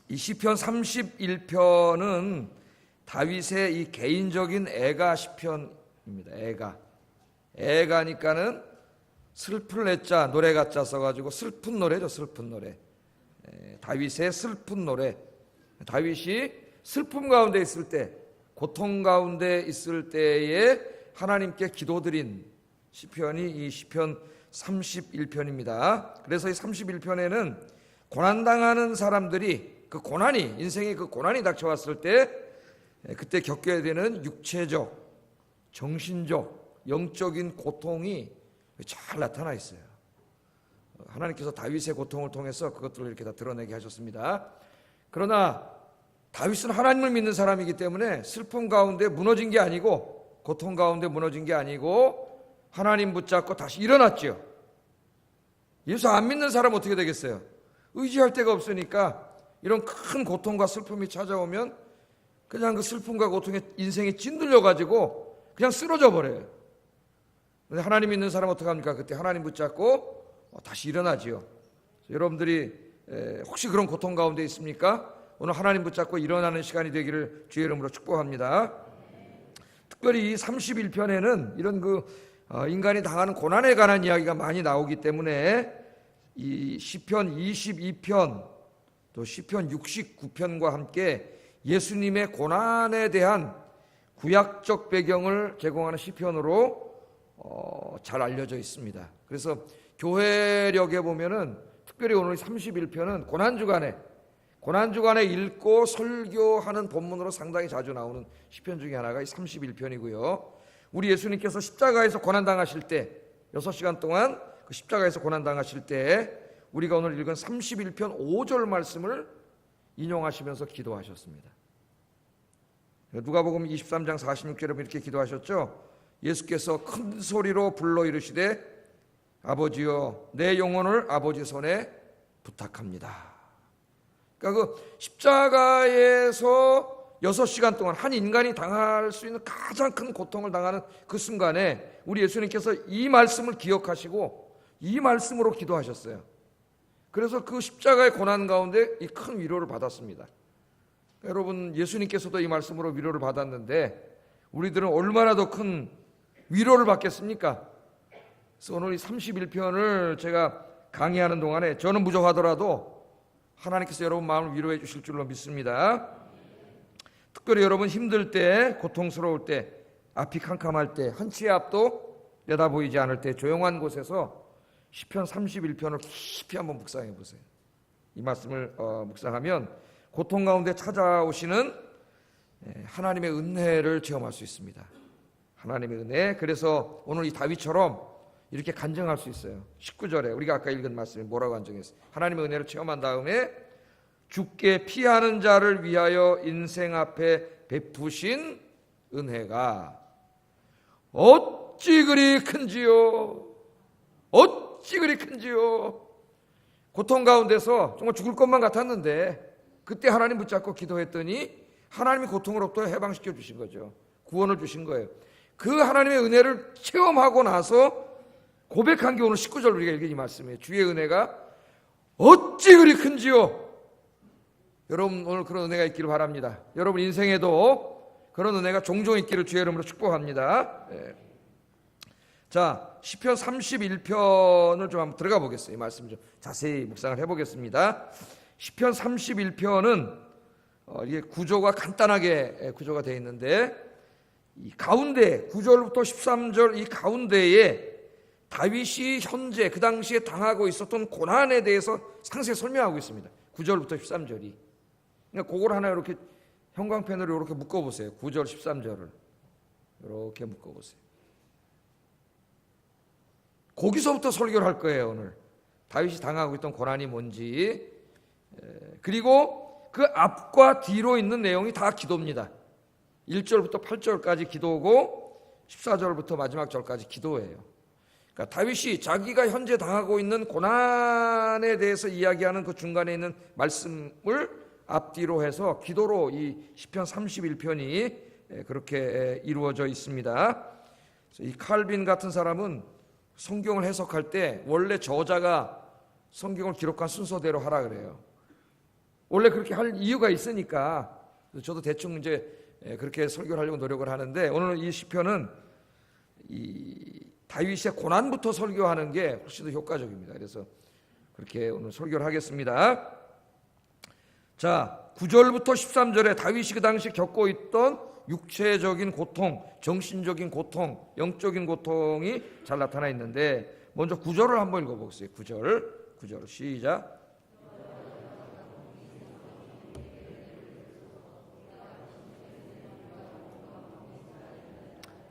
이 시편 31편은 다윗의 이 개인적인 애가 시편입니다. 애가니까는 슬플 애자 노래 가짜 써가지고 슬픈 노래죠. 슬픈 노래. 다윗의 슬픈 노래. 다윗이 슬픔 가운데 있을 때, 고통 가운데 있을 때에 하나님께 기도드린 시편이 이 시편 31편입니다. 그래서 이 31편에는 고난당하는 사람들이 그 고난이, 인생의 그 고난이 닥쳐왔을 때 그때 겪게 되는 육체적, 정신적, 영적인 고통이 잘 나타나 있어요. 하나님께서 다윗의 고통을 통해서 그것들을 이렇게 다 드러내게 하셨습니다. 그러나 다윗은 하나님을 믿는 사람이기 때문에 슬픔 가운데 무너진 게 아니고, 고통 가운데 무너진 게 아니고 하나님 붙잡고 다시 일어났죠. 예수 안 믿는 사람 어떻게 되겠어요? 의지할 데가 없으니까 이런 큰 고통과 슬픔이 찾아오면 그냥 그 슬픔과 고통에 인생이 찐들려 가지고 그냥 쓰러져 버려요. 근데 하나님 믿는 사람 어떻게 합니까? 그때 하나님 붙잡고 다시 일어나지요. 여러분들이 혹시 그런 고통 가운데 있습니까? 오늘 하나님 붙잡고 일어나는 시간이 되기를 주의 이름으로 축복합니다. 특별히 이 31편에는 이런 인간이 당하는 고난에 관한 이야기가 많이 나오기 때문에 이 시편 22편 또 시편 69편과 함께 예수님의 고난에 대한 구약적 배경을 제공하는 시편으로 잘 알려져 있습니다. 그래서 교회력에 보면은 특별히 오늘 31편은 고난주간에 읽고 설교하는 본문으로 상당히 자주 나오는 시편 중에 하나가 이 31편이고요. 우리 예수님께서 십자가에서 고난당하실 때 6시간 동안 그 십자가에서 고난당하실 때 우리가 오늘 읽은 31편 5절 말씀을 인용하시면서 기도하셨습니다. 누가복음 23장 46절에 이렇게 기도하셨죠. 예수께서 큰 소리로 불러 이르시되 아버지여 내 영혼을 아버지 손에 부탁합니다. 그러니까 그 십자가에서 6시간 동안 한 인간이 당할 수 있는 가장 큰 고통을 당하는 그 순간에 우리 예수님께서 이 말씀을 기억하시고 이 말씀으로 기도하셨어요. 그래서 그 십자가의 고난 가운데 이 큰 위로를 받았습니다. 여러분, 예수님께서도 이 말씀으로 위로를 받았는데 우리들은 얼마나 더 큰 위로를 받겠습니까? 그래서 오늘 이 31편을 제가 강의하는 동안에 저는 부족하더라도 하나님께서 여러분 마음을 위로해 주실 줄로 믿습니다. 특별히 여러분 힘들 때, 고통스러울 때, 앞이 캄캄할 때, 한치의 앞도 내다 보이지 않을 때 조용한 곳에서 시편 31편을 깊이 한번 묵상해 보세요. 이 말씀을 묵상하면 고통 가운데 찾아오시는 하나님의 은혜를 체험할 수 있습니다. 하나님의 은혜. 그래서 오늘 이 다윗처럼 이렇게 간증할 수 있어요. 19절에 우리가 아까 읽은 말씀이 뭐라고 간증했어요? 하나님의 은혜를 체험한 다음에 죽게 피하는 자를 위하여 인생 앞에 베푸신 은혜가 어찌 그리 큰지요. 어찌 그리 큰지요. 고통 가운데서 정말 죽을 것만 같았는데 그때 하나님 붙잡고 기도했더니 하나님이 고통으로부터 해방시켜 주신 거죠. 구원을 주신 거예요. 그 하나님의 은혜를 체험하고 나서 고백한 게 오늘 19절 우리가 읽은 이 말씀이에요. 주의 은혜가 어찌 그리 큰지요. 여러분 오늘 그런 은혜가 있기를 바랍니다. 여러분 인생에도 그런 은혜가 종종 있기를 주의 이름으로 축복합니다. 자, 시편 31편을 좀 한번 들어가 보겠어요. 이 말씀 좀 자세히 묵상을 해보겠습니다. 시편 31편은 이게 구조가 간단하게 구조가 되어 있는데 이 가운데 9절부터 13절 이 가운데에 다윗이 현재 그 당시에 당하고 있었던 고난에 대해서 상세히 설명하고 있습니다. 9절부터 13절이. 그러니까 그걸 하나 이렇게 형광펜으로 이렇게 묶어보세요. 9절 13절을 이렇게 묶어보세요. 거기서부터 설교를 할 거예요. 오늘 다윗이 당하고 있던 고난이 뭔지, 그리고 그 앞과 뒤로 있는 내용이 다 기도입니다. 1절부터 8절까지 기도고 14절부터 마지막 절까지 기도예요. 그러니까 다윗이 자기가 현재 당하고 있는 고난에 대해서 이야기하는 그 중간에 있는 말씀을 앞뒤로 해서 기도로 이 시편 31편이 그렇게 이루어져 있습니다. 이 칼빈 같은 사람은 성경을 해석할 때 원래 저자가 성경을 기록한 순서대로 하라 그래요. 원래 그렇게 할 이유가 있으니까 저도 대충 이제 그렇게 설교를 하려고 노력을 하는데, 오늘 이 시편은 이 다윗의 고난부터 설교하는 게 훨씬 더 효과적입니다. 그래서 그렇게 오늘 설교를 하겠습니다. 자, 9절부터 13절에 다윗이 그 당시 겪고 있던 육체적인 고통, 정신적인 고통, 영적인 고통이 잘 나타나 있는데, 먼저 9절을 한번 읽어보겠습니다. 9절 시작.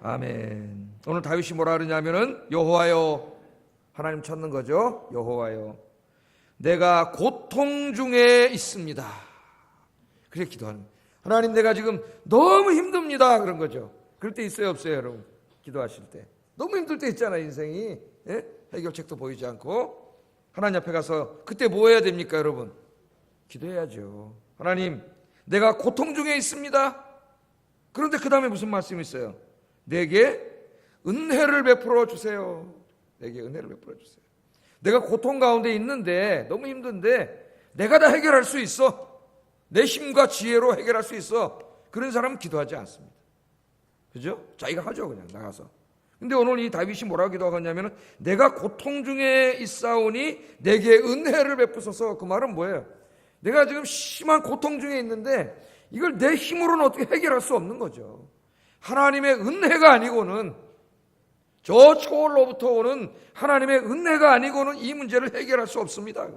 아멘. 오늘 다윗이 뭐라 그러냐면은, 여호와여, 하나님 찾는 거죠. 여호와여, 내가 고통 중에 있습니다. 그래 기도하는 거예요. 하나님, 내가 지금 너무 힘듭니다. 그런 거죠. 그럴 때 있어요, 없어요, 여러분? 기도하실 때 너무 힘들 때 있잖아요, 인생이. 예? 해결책도 보이지 않고. 하나님 앞에 가서 그때 뭐 해야 됩니까, 여러분? 기도해야죠. 하나님, 내가 고통 중에 있습니다. 그런데 그 다음에 무슨 말씀이 있어요? 내게 은혜를 베풀어 주세요. 내게 은혜를 베풀어 주세요. 내가 고통 가운데 있는데, 너무 힘든데 내가 다 해결할 수 있어, 내 힘과 지혜로 해결할 수 있어, 그런 사람은 기도하지 않습니다. 그죠? 자기가 하죠, 그냥 나가서. 근데 오늘 이 다윗이 뭐라고 기도하냐면, 내가 고통 중에 있사오니 내게 은혜를 베푸소서. 그 말은 뭐예요? 내가 지금 심한 고통 중에 있는데 이걸 내 힘으로는 어떻게 해결할 수 없는 거죠. 하나님의 은혜가 아니고는, 저 초월로부터 오는 하나님의 은혜가 아니고는 이 문제를 해결할 수 없습니다.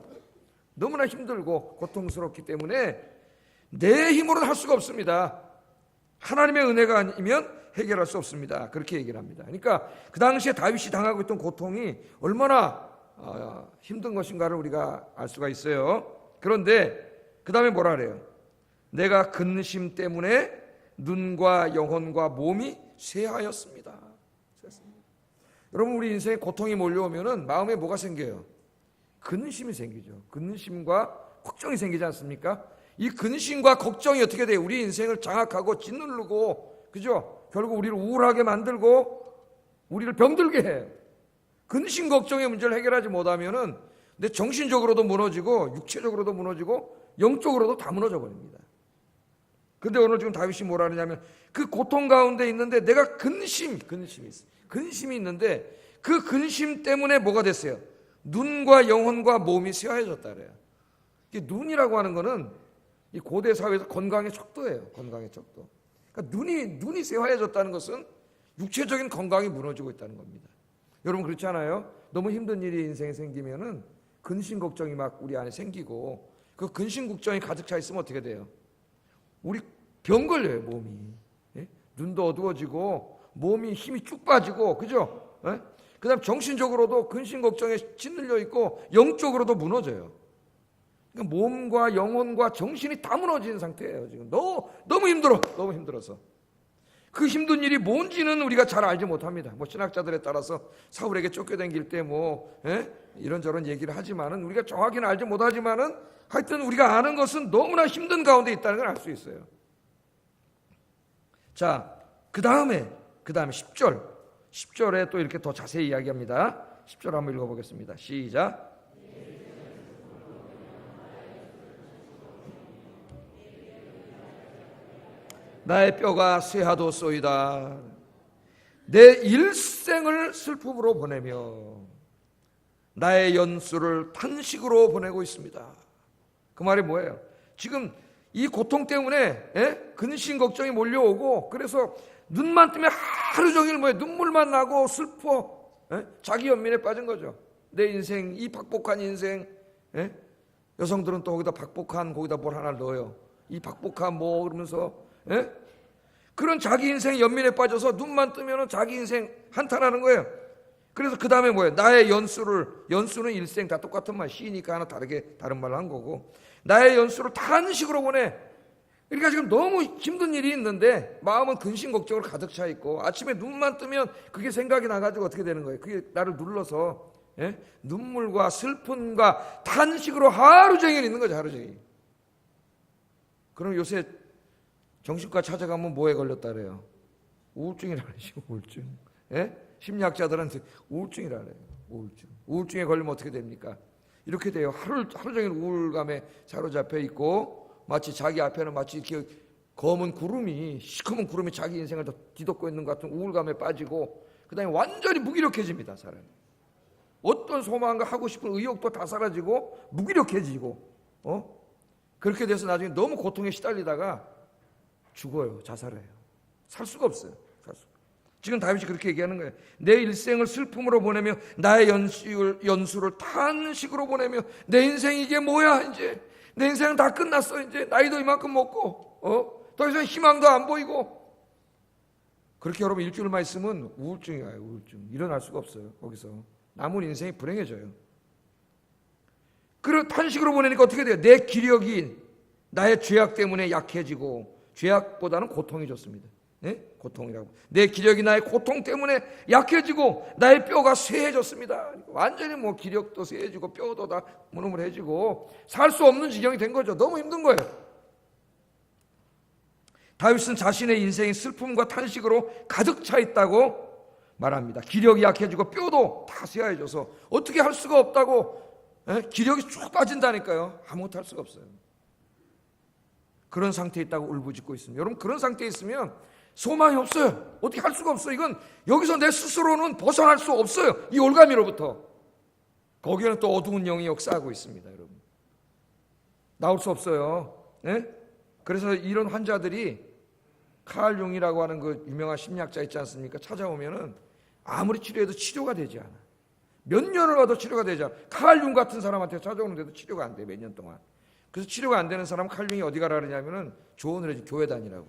너무나 힘들고 고통스럽기 때문에 내 힘으로는 할 수가 없습니다. 하나님의 은혜가 아니면 해결할 수 없습니다. 그렇게 얘기를 합니다. 그러니까 그 당시에 다윗이 당하고 있던 고통이 얼마나 힘든 것인가를 우리가 알 수가 있어요. 그런데 그 다음에 뭐라 그래요? 내가 근심 때문에 눈과 영혼과 몸이 쇠하였습니다. 여러분, 우리 인생에 고통이 몰려오면은 마음에 뭐가 생겨요? 근심이 생기죠. 근심과 걱정이 생기지 않습니까? 이 근심과 걱정이 어떻게 돼요? 우리 인생을 장악하고 짓누르고, 그죠? 결국 우리를 우울하게 만들고 우리를 병들게 해요. 근심 걱정의 문제를 해결하지 못하면은 내 정신적으로도 무너지고 육체적으로도 무너지고 영적으로도 다 무너져 버립니다. 근데 오늘 지금 다윗이 뭐라 하냐면, 그 고통 가운데 있는데 내가 근심이 있어요. 근심이 있는데 그 근심 때문에 뭐가 됐어요? 눈과 영혼과 몸이 쇠하여졌다 그래요. 이게 눈이라고 하는 거는 이 고대 사회에서 건강의 척도예요. 건강의 척도. 그러니까 눈이 쇠하여졌다는 것은 육체적인 건강이 무너지고 있다는 겁니다. 여러분, 그렇지 않아요? 너무 힘든 일이 인생에 생기면은 근심 걱정이 막 우리 안에 생기고, 그 근심 걱정이 가득 차 있으면 어떻게 돼요? 우리 병 걸려요, 몸이. 예? 눈도 어두워지고 몸이 힘이 쭉 빠지고, 그죠? 예? 그 다음 정신적으로도 근심 걱정에 짓눌려 있고 영적으로도 무너져요. 그러니까 몸과 영혼과 정신이 다 무너진 상태예요. 지금 너무 힘들어서. 그 힘든 일이 뭔지는 우리가 잘 알지 못합니다. 뭐 신학자들에 따라서 사울에게 쫓겨다닐 때 이런저런 얘기를 하지만은, 우리가 정확히는 알지 못하지만은, 하여튼 우리가 아는 것은 너무나 힘든 가운데 있다는 걸 알 수 있어요. 자, 그 다음에 10절에 또 이렇게 더 자세히 이야기합니다. 10절 한번 읽어보겠습니다. 시작. 나의 뼈가 쇠하도소이다. 내 일생을 슬픔으로 보내며 나의 연수를 탄식으로 보내고 있습니다. 그 말이 뭐예요? 지금 이 고통 때문에 근심 걱정이 몰려오고, 그래서 눈만 뜨면 하루 종일 눈물만 나고 슬퍼. 자기 연민에 빠진 거죠. 내 인생, 이 박복한 인생. 여성들은 또 거기다 뭘 하나 넣어요. 이 박복한 그러면서 그런 자기 인생 연민에 빠져서 눈만 뜨면 자기 인생 한탄하는 거예요. 그래서 그 다음에 뭐예요? 나의 연수는 일생 다 똑같은 말, 시니까 하나 다른 말로 한 거고, 나의 연수를 탄식으로 보내. 그러니까 지금 너무 힘든 일이 있는데 마음은 근심 걱정으로 가득 차 있고, 아침에 눈만 뜨면 그게 생각이 나가지고 어떻게 되는 거예요? 그게 나를 눌러서 눈물과 슬픔과 탄식으로 하루 종일 있는 거죠. 하루 종일. 그럼 요새 정신과 찾아가면 뭐에 걸렸다 그래요? 우울증이라 그러시고, 우울증. 심리학자들한테 우울증이라 그래요. 우울증에 걸리면 어떻게 됩니까? 이렇게 돼요. 하루 종일 우울감에 사로잡혀 있고 마치 자기 앞에는 마치 이렇게 검은 구름이 시커먼 구름이 자기 인생을 다 뒤덮고 있는 것 같은 우울감에 빠지고 그다음에 완전히 무기력해집니다. 사람이 어떤 소망과 하고 싶은 의욕도 다 사라지고 무기력해지고 그렇게 돼서 나중에 너무 고통에 시달리다가 죽어요. 자살해요. 살 수가 없어요. 지금 다윗이 그렇게 얘기하는 거예요. 내 일생을 슬픔으로 보내며 나의 연수를 탄식으로 보내며 내 인생이 이게 뭐야 이제 내 인생은 다 끝났어 이제 나이도 이만큼 먹고 더 이상 희망도 안 보이고 그렇게 여러분 일주일만 있으면 우울증이 와요. 우울증 일어날 수가 없어요. 거기서 남은 인생이 불행해져요. 그리고 탄식으로 보내니까 어떻게 돼요? 내 기력이 나의 죄악 때문에 약해지고 죄악보다는 고통이 좋습니다. 네? 고통이라고. 내 기력이 나의 고통 때문에 약해지고 나의 뼈가 쇠해졌습니다. 완전히 뭐 기력도 쇠해지고 뼈도 다 무너무해지고 살 수 없는 지경이 된 거죠. 너무 힘든 거예요. 다윗은 자신의 인생이 슬픔과 탄식으로 가득 차 있다고 말합니다. 기력이 약해지고 뼈도 다 쇠해져서 어떻게 할 수가 없다고 기력이 쭉 빠진다니까요. 아무것도 할 수가 없어요. 그런 상태에 있다고 울부짖고 있습니다. 여러분 그런 상태에 있으면 소망이 없어요. 어떻게 할 수가 없어요. 이건 여기서 내 스스로는 벗어날 수 없어요. 이 올가미로부터. 거기에는 또 어두운 영이 역사하고 있습니다. 여러분 나올 수 없어요. 그래서 이런 환자들이 칼 융이라고 하는 그 유명한 심리학자 있지 않습니까? 찾아오면은 아무리 치료해도 치료가 되지 않아. 몇 년을 가도 치료가 되지 않아. 칼 융 같은 사람한테 찾아오는데도 치료가 안 돼. 몇 년 동안. 그래서 치료가 안 되는 사람은 칼 융이 어디 가라 그러냐면은 조언을 해줘. 교회 다니라고.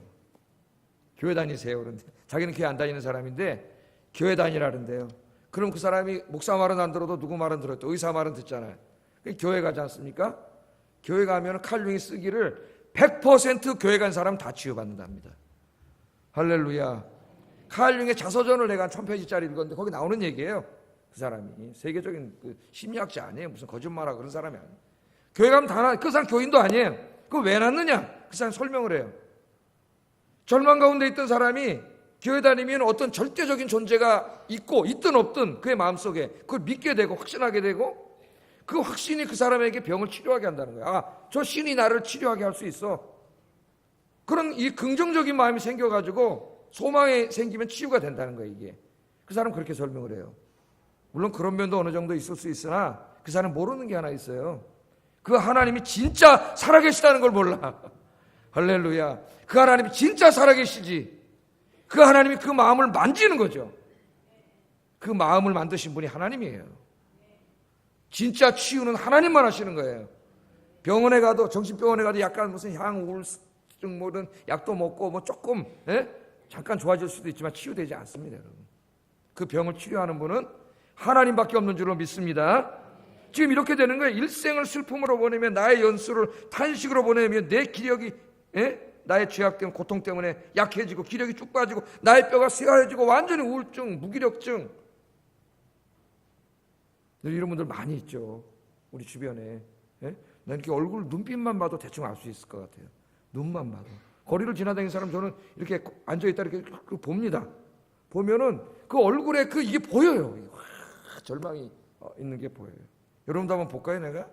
교회 다니세요. 그런데 자기는 교회 안 다니는 사람인데 교회 다니라는데요. 그럼 그 사람이 목사 말은 안 들어도 누구 말은 들었죠. 의사 말은 듣잖아요. 교회 가지 않습니까? 교회 가면 칼융이 쓰기를 100% 교회 간 사람 다 치유받는답니다. 할렐루야. 칼융의 자서전을 내가 한 1000페이지짜리 읽었는데 거기 나오는 얘기예요. 그 사람이 세계적인 그 심리학자 아니에요. 무슨 거짓말하고 그런 사람이 아니에요. 교회 가면 다 그 사람 교인도 아니에요. 그거 왜 났느냐? 그 사람 설명을 해요. 절망 가운데 있던 사람이 교회 다니면 어떤 절대적인 존재가 있고 있든 없든 그의 마음속에 그걸 믿게 되고 확신하게 되고 그 확신이 그 사람에게 병을 치료하게 한다는 거예요. 아, 저 신이 나를 치료하게 할 수 있어. 그런 이 긍정적인 마음이 생겨가지고 소망이 생기면 치유가 된다는 거예요. 이게 그 사람 그렇게 설명을 해요. 물론 그런 면도 어느 정도 있을 수 있으나 그 사람 모르는 게 하나 있어요. 그 하나님이 진짜 살아계시다는 걸 몰라. 할렐루야. 그 하나님이 진짜 살아계시지. 그 하나님이 그 마음을 만지는 거죠. 그 마음을 만드신 분이 하나님이에요. 진짜 치유는 하나님만 하시는 거예요. 병원에 가도 정신병원에 가도 약간 무슨 우울증 모든 약도 먹고 뭐 조금 잠깐 좋아질 수도 있지만 치유되지 않습니다. 여러분. 그 병을 치료하는 분은 하나님밖에 없는 줄로 믿습니다. 지금 이렇게 되는 거예요. 일생을 슬픔으로 보내며 나의 연수를 탄식으로 보내며 내 기력이 나의 죄악 때문에 고통 때문에 약해지고 기력이 쭉 빠지고 나의 뼈가 쇠하여지고 완전히 우울증, 무기력증. 이런 분들 많이 있죠. 우리 주변에. 난 이렇게 얼굴 눈빛만 봐도 대충 알 수 있을 것 같아요. 눈만 봐도. 거리를 지나다니는 사람 저는 이렇게 앉아있다 이렇게 봅니다. 보면은 그 얼굴에 이게 보여요. 절망이 있는 게 보여요. 여러분도 한번 볼까요, 내가?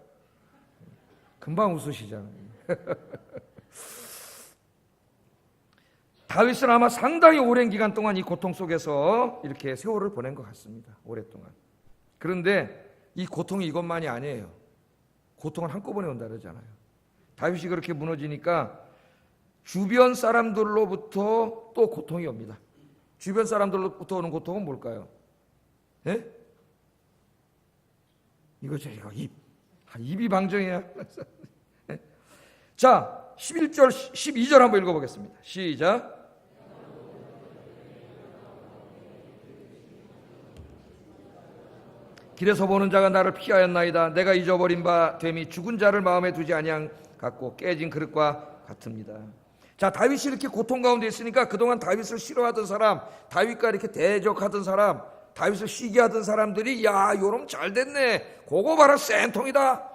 금방 웃으시잖아요. 다윗은 아마 상당히 오랜 기간 동안 이 고통 속에서 이렇게 세월을 보낸 것 같습니다. 오랫동안. 그런데 이 고통이 이것만이 아니에요. 고통은 한꺼번에 온다 그러잖아요. 다윗이 그렇게 무너지니까 주변 사람들로부터 또 고통이 옵니다. 주변 사람들로부터 오는 고통은 뭘까요? 이거죠, 이거. 입이 방정이야. 자, 11절, 12절 한번 읽어보겠습니다. 시작. 길에서 보는 자가 나를 피하였나이다. 내가 잊어버린 바 됨이 죽은 자를 마음에 두지 아니한 같고 깨진 그릇과 같습니다. 자, 다윗이 이렇게 고통 가운데 있으니까 그동안 다윗을 싫어하던 사람, 다윗과 이렇게 대적하던 사람, 다윗을 시기하던 사람들이 야, 요놈 잘 됐네. 그거 봐라, 쌤통이다.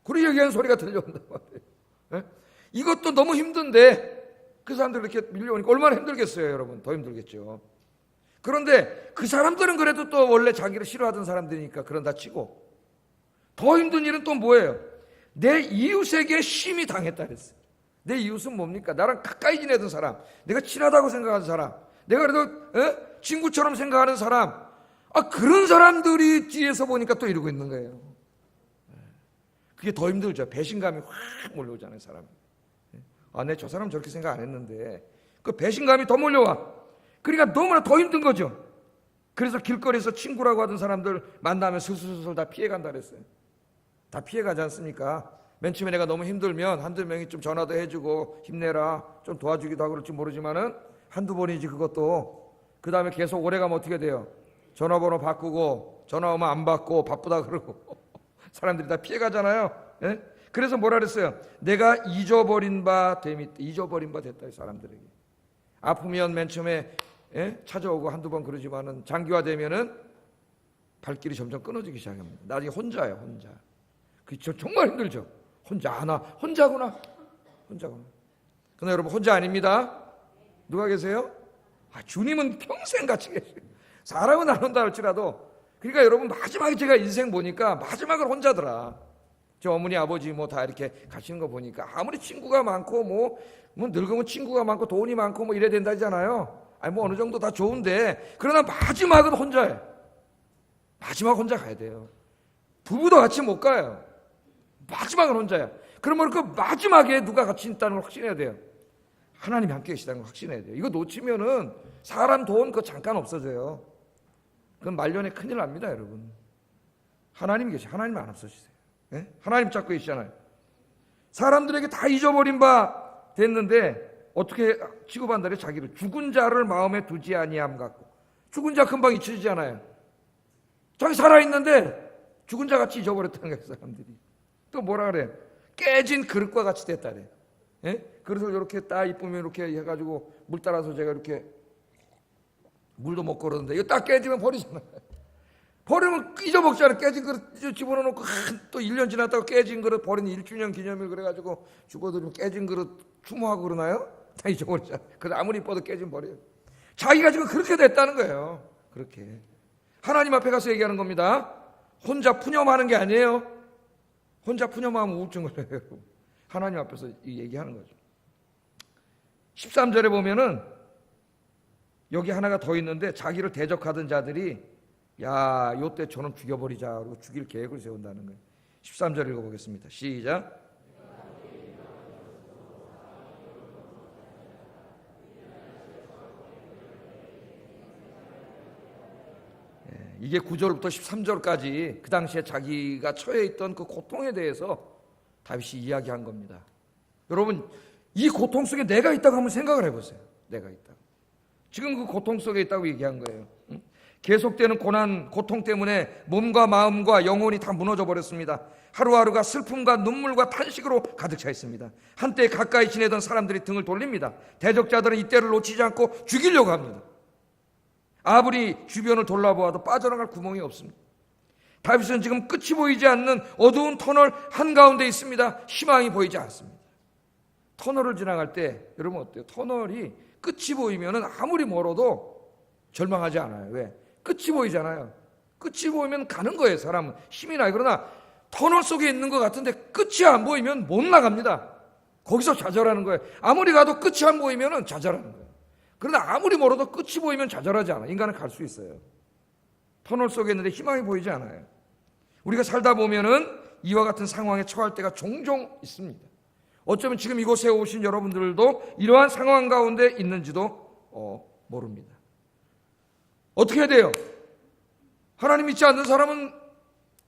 그런 얘기하는 소리가 들려온단 말이에요. 이것도 너무 힘든데 그 사람들 이렇게 밀려오니까 얼마나 힘들겠어요, 여러분. 더 힘들겠죠. 그런데 그 사람들은 그래도 또 원래 자기를 싫어하던 사람들이니까 그런다 치고 더 힘든 일은 또 뭐예요? 내 이웃에게 심히 당했다 그랬어요. 내 이웃은 뭡니까? 나랑 가까이 지내던 사람, 내가 친하다고 생각하는 사람, 내가 그래도 친구처럼 생각하는 사람, 그런 사람들이 뒤에서 보니까 또 이러고 있는 거예요. 그게 더 힘들죠. 배신감이 확 몰려오잖아요, 사람. 내 저 사람 저렇게 생각 안 했는데 그 배신감이 더 몰려와. 그러니까 너무나 더 힘든 거죠. 그래서 길거리에서 친구라고 하던 사람들 만나면 슬슬슬 다 피해간다 그랬어요. 다 피해가지 않습니까? 맨 처음에 내가 너무 힘들면 한두 명이 좀 전화도 해주고 힘내라 좀 도와주기도 하고 그럴지 모르지만은 한두 번이지 그것도. 그 다음에 계속 오래가면 어떻게 돼요? 전화번호 바꾸고 전화 오면 안 받고 바쁘다 그러고 사람들이 다 피해가잖아요. 예? 그래서 뭐라 그랬어요? 내가 잊어버린 바 됐다 사람들에게. 아프면 맨 처음에 찾아오고 한두 번 그러지만은 장기화되면은 발길이 점점 끊어지기 시작합니다. 나중에 혼자예요, 혼자. 그죠? 정말 힘들죠. 혼자구나. 그러나 여러분 혼자 아닙니다. 누가 계세요? 주님은 평생 같이 계세요. 사람은 안 온다 할지라도. 그러니까 여러분 마지막에 제가 인생 보니까 마지막은 혼자더라. 저 어머니 아버지 다 이렇게 가시는 거 보니까 아무리 친구가 많고 뭐 늙으면 친구가 많고 돈이 많고 뭐 이래야 된다잖아요. 어느 정도 다 좋은데 그러나 마지막은 혼자예요. 마지막 혼자 가야 돼요. 부부도 같이 못 가요. 마지막은 혼자야. 그러면 그 마지막에 누가 같이 있다는 걸 확신해야 돼요. 하나님이 함께 계시다는 걸 확신해야 돼요. 이거 놓치면은 사람 돈 그거 잠깐 없어져요. 그건 말년에 큰일 납니다, 여러분. 하나님이 계시, 하나님 안 없어지세요. 하나님 잡고 계시잖아요. 사람들에게 다 잊어버린 바 됐는데 어떻게 취급한다 그래? 자기를 죽은 자를 마음에 두지 아니함 같고. 죽은 자 금방 잊혀지지 않아요. 자기 살아있는데 죽은 자 같이 잊어버렸다는 거예요, 사람들이. 또 뭐라 그래? 깨진 그릇과 같이 됐다 그래. 그릇을 이렇게 딱 이쁘면 이렇게 해가지고 물 따라서 제가 이렇게 물도 먹고 그러는데 이거 딱 깨지면 버리잖아요. 버리면 잊어먹잖아요. 깨진 그릇 집어넣고 또 1년 지났다가 깨진 그릇 버린 1주년 기념일 그래가지고 죽어들으면 깨진 그릇 추모하고 그러나요? 다 잊어버리잖아요. 그래서 아무리 이뻐도 깨진 버려요. 자기가 지금 그렇게 됐다는 거예요. 그렇게 하나님 앞에 가서 얘기하는 겁니다. 혼자 푸념하는 게 아니에요. 혼자 푸념하면 우울증 걸려요. 하나님 앞에서 얘기하는 거죠. 13절에 보면은 여기 하나가 더 있는데 자기를 대적하던 자들이 야, 요때 저놈 죽여버리자 그러고 죽일 계획을 세운다는 거예요. 13절 읽어보겠습니다. 시작. 이게 9절부터 13절까지 그 당시에 자기가 처해 있던 그 고통에 대해서 다윗이 이야기한 겁니다. 여러분 이 고통 속에 내가 있다고 한번 생각을 해보세요. 내가 있다고. 지금 그 고통 속에 있다고 얘기한 거예요. 계속되는 고난, 고통 때문에 몸과 마음과 영혼이 다 무너져 버렸습니다. 하루하루가 슬픔과 눈물과 탄식으로 가득 차 있습니다. 한때 가까이 지내던 사람들이 등을 돌립니다. 대적자들은 이때를 놓치지 않고 죽이려고 합니다. 아무리 주변을 돌아보아도 빠져나갈 구멍이 없습니다. 다윗은 지금 끝이 보이지 않는 어두운 터널 한가운데 있습니다. 희망이 보이지 않습니다. 터널을 지나갈 때 여러분 어때요? 터널이 끝이 보이면 아무리 멀어도 절망하지 않아요. 왜? 끝이 보이잖아요. 끝이 보이면 가는 거예요. 사람은 힘이 나요. 그러나 터널 속에 있는 것 같은데 끝이 안 보이면 못 나갑니다. 거기서 좌절하는 거예요. 아무리 가도 끝이 안 보이면 좌절하는 거예요. 그러나 아무리 멀어도 끝이 보이면 좌절하지 않아. 인간은 갈 수 있어요. 터널 속에 있는데 희망이 보이지 않아요. 우리가 살다 보면은 이와 같은 상황에 처할 때가 종종 있습니다. 어쩌면 지금 이곳에 오신 여러분들도 이러한 상황 가운데 있는지도 모릅니다. 어떻게 해야 돼요? 하나님 믿지 않는 사람은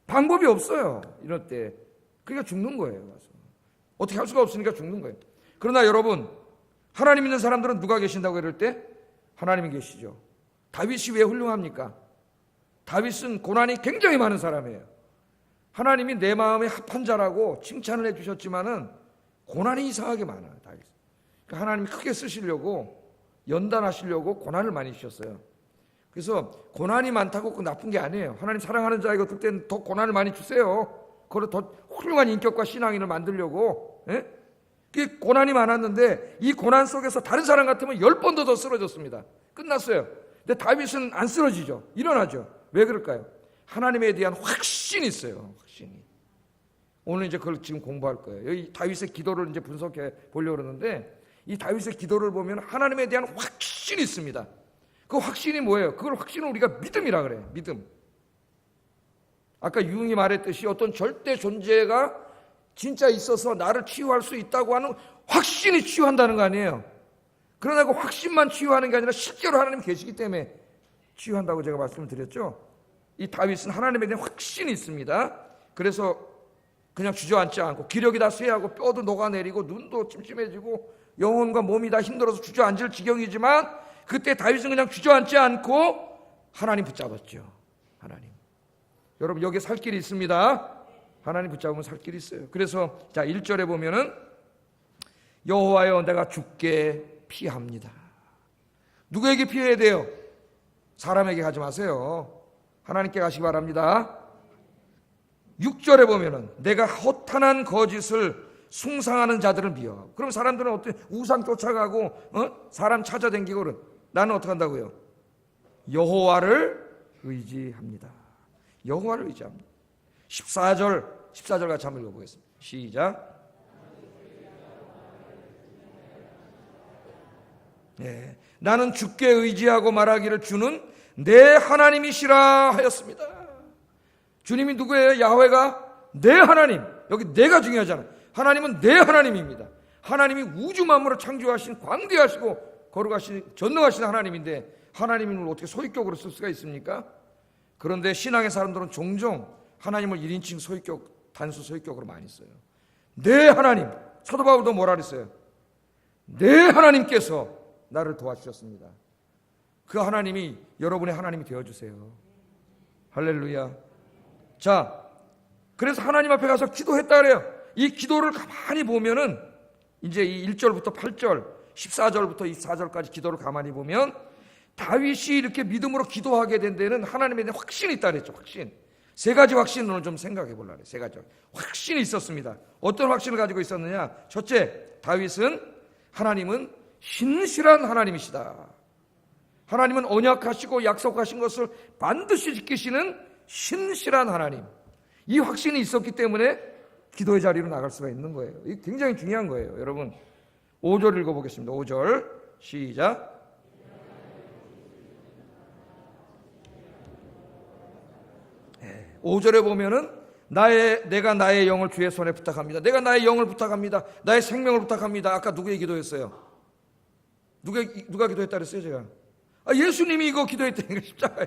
방법이 없어요. 이럴 때 그러니까 죽는 거예요. 어떻게 할 수가 없으니까 죽는 거예요. 그러나 여러분 하나님 믿는 사람들은 누가 계신다고 이럴 때? 하나님이 계시죠. 다윗이 왜 훌륭합니까? 다윗은 고난이 굉장히 많은 사람이에요. 하나님이 내 마음에 합한 자라고 칭찬을 해주셨지만은 고난이 이상하게 많아요. 다윗. 그러니까 하나님이 크게 쓰시려고 연단하시려고 고난을 많이 주셨어요. 그래서 고난이 많다고 그 나쁜 게 아니에요. 하나님 사랑하는 자에게 어떨 때는 더 고난을 많이 주세요. 그걸 더 훌륭한 인격과 신앙인을 만들려고. 예? 그 고난이 많았는데 이 고난 속에서 다른 사람 같으면 10번도 더 쓰러졌습니다. 끝났어요. 근데 다윗은 안 쓰러지죠. 일어나죠. 왜 그럴까요? 하나님에 대한 확신이 있어요. 확신이. 오늘 이제 그걸 지금 공부할 거예요. 여기 다윗의 기도를 이제 분석해 보려고 그러는데, 이 다윗의 기도를 보면 하나님에 대한 확신이 있습니다. 그 확신이 뭐예요? 그걸 확신을 우리가 믿음이라 그래요. 믿음. 아까 유흥이 말했듯이 어떤 절대 존재가 진짜 있어서 나를 치유할 수 있다고 하는 확신이 치유한다는 거 아니에요. 그러나 그 확신만 치유하는 게 아니라 실제로 하나님 계시기 때문에 치유한다고 제가 말씀을 드렸죠. 이 다윗은 하나님에 대한 확신이 있습니다. 그래서 그냥 주저앉지 않고 기력이 다 쇠하고 뼈도 녹아내리고 눈도 침침해지고 영혼과 몸이 다 힘들어서 주저앉을 지경이지만, 그때 다윗은 그냥 주저앉지 않고 하나님 붙잡았죠. 하나님. 여러분, 여기에 살 길이 있습니다. 하나님 붙잡으면 살 길이 있어요. 그래서 자 1절에 보면은 여호와여 내가 주께 피합니다. 누구에게 피해야 돼요? 사람에게 가지 마세요. 하나님께 가시기 바랍니다. 6절에 보면은 내가 허탄한 거짓을 숭상하는 자들을 미워하고. 그럼 사람들은 어떻게 우상 쫓아가고 사람 찾아다니고, 나는 어떻게 한다고요? 여호와를 의지합니다. 여호와를 의지합니다. 14절 같이 한번 읽어보겠습니다. 시작. 네, 나는 주께 의지하고 말하기를 주는 내 하나님이시라 하였습니다. 주님이 누구예요? 야훼가 내 하나님. 여기 내가 중요하잖아요. 하나님은 내 하나님입니다. 하나님이 우주 만물을 창조하신 광대하시고 거룩하신 전능하신 하나님인데, 하나님을 어떻게 소유격으로 쓸 수가 있습니까? 그런데 신앙의 사람들은 종종 하나님을 1인칭 소유격, 단수 소유격으로 많이 써요. 내 하나님. 사도 바울도 뭐라 그랬어요? 내 하나님께서 나를 도와주셨습니다. 그 하나님이 여러분의 하나님이 되어주세요. 할렐루야. 자, 그래서 하나님 앞에 가서 기도했다 그래요. 이 기도를 가만히 보면은 이제 이 1절부터 8절, 14절부터 24절까지 기도를 가만히 보면 다윗이 이렇게 믿음으로 기도하게 된 데는 하나님에 대한 확신이 있다 그랬죠. 확신. 세 가지 확신을 좀 생각해 보려고 해요. 세 가지 확신이 있었습니다. 어떤 확신을 가지고 있었느냐? 첫째, 다윗은 하나님은 신실한 하나님이시다. 하나님은 언약하시고 약속하신 것을 반드시 지키시는 신실한 하나님. 이 확신이 있었기 때문에 기도의 자리로 나갈 수가 있는 거예요. 이게 굉장히 중요한 거예요. 여러분 5절 읽어보겠습니다. 5절 시작. 5절에 보면은 내가 나의 영을 주의 손에 부탁합니다. 내가 나의 영을 부탁합니다. 나의 생명을 부탁합니다. 아까 누구의 기도였어요? 누가 기도했다 그랬어요? 제가 예수님이 이거 기도했다니까.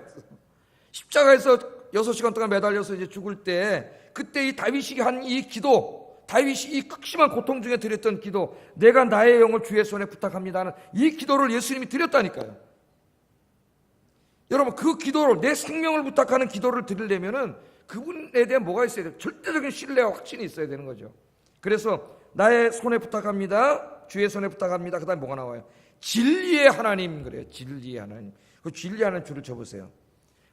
십자가에서 6시간 동안 매달려서 이제 죽을 때, 그때 이 다윗이 한 이 기도, 다윗이 이 극심한 고통 중에 드렸던 기도, 내가 나의 영을 주의 손에 부탁합니다는 이 기도를 예수님이 드렸다니까요. 여러분, 그 기도를, 내 생명을 부탁하는 기도를 드리려면은 그분에 대한 뭐가 있어야 돼요? 절대적인 신뢰와 확신이 있어야 되는 거죠. 그래서 나의 손에 부탁합니다. 주의 손에 부탁합니다. 그 다음에 뭐가 나와요? 진리의 하나님. 그래요. 진리의 하나님. 그 진리하는 줄을 쳐보세요.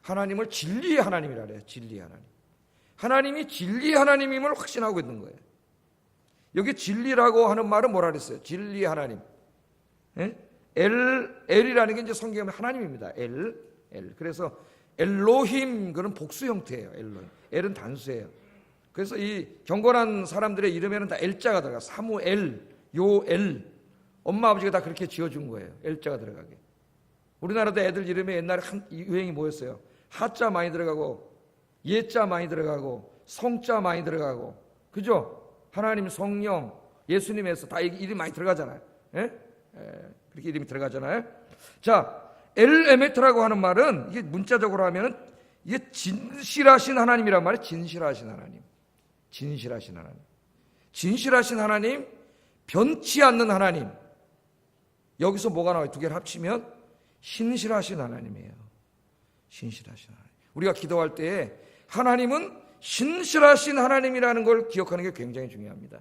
하나님을 진리의 하나님이라 그래요. 진리의 하나님. 하나님이 진리의 하나님임을 확신하고 있는 거예요. 여기 진리라고 하는 말은 뭐라 그랬어요? 진리의 하나님. 예? 엘이라는 게 이제 성경에 하나님입니다. 엘. 그래서 엘로힘, 그런 복수 형태예요. 엘로힘. 엘은 단수예요. 그래서 이 경건한 사람들의 이름에는 다 엘자가 들어가. 사무엘, 요엘. 엄마 아버지가 다 그렇게 지어준 거예요. 엘자가 들어가게. 우리나라도 애들 이름에 옛날에 유행이 뭐였어요? 하자 많이 들어가고, 예자 많이 들어가고, 성자 많이 들어가고, 그죠? 하나님, 성령, 예수님에서 다 이름 많이 들어가잖아요. 예? 그렇게 이름이 들어가잖아요. 자, 엘에메트라고 하는 말은 이게 문자적으로 하면은 이게 진실하신 하나님이란 말이에요. 진실하신 하나님. 진실하신 하나님. 진실하신 하나님, 변치 않는 하나님. 여기서 뭐가 나와요? 두 개를 합치면 신실하신 하나님이에요. 신실하신 하나님. 우리가 기도할 때에 하나님은 신실하신 하나님이라는 걸 기억하는 게 굉장히 중요합니다.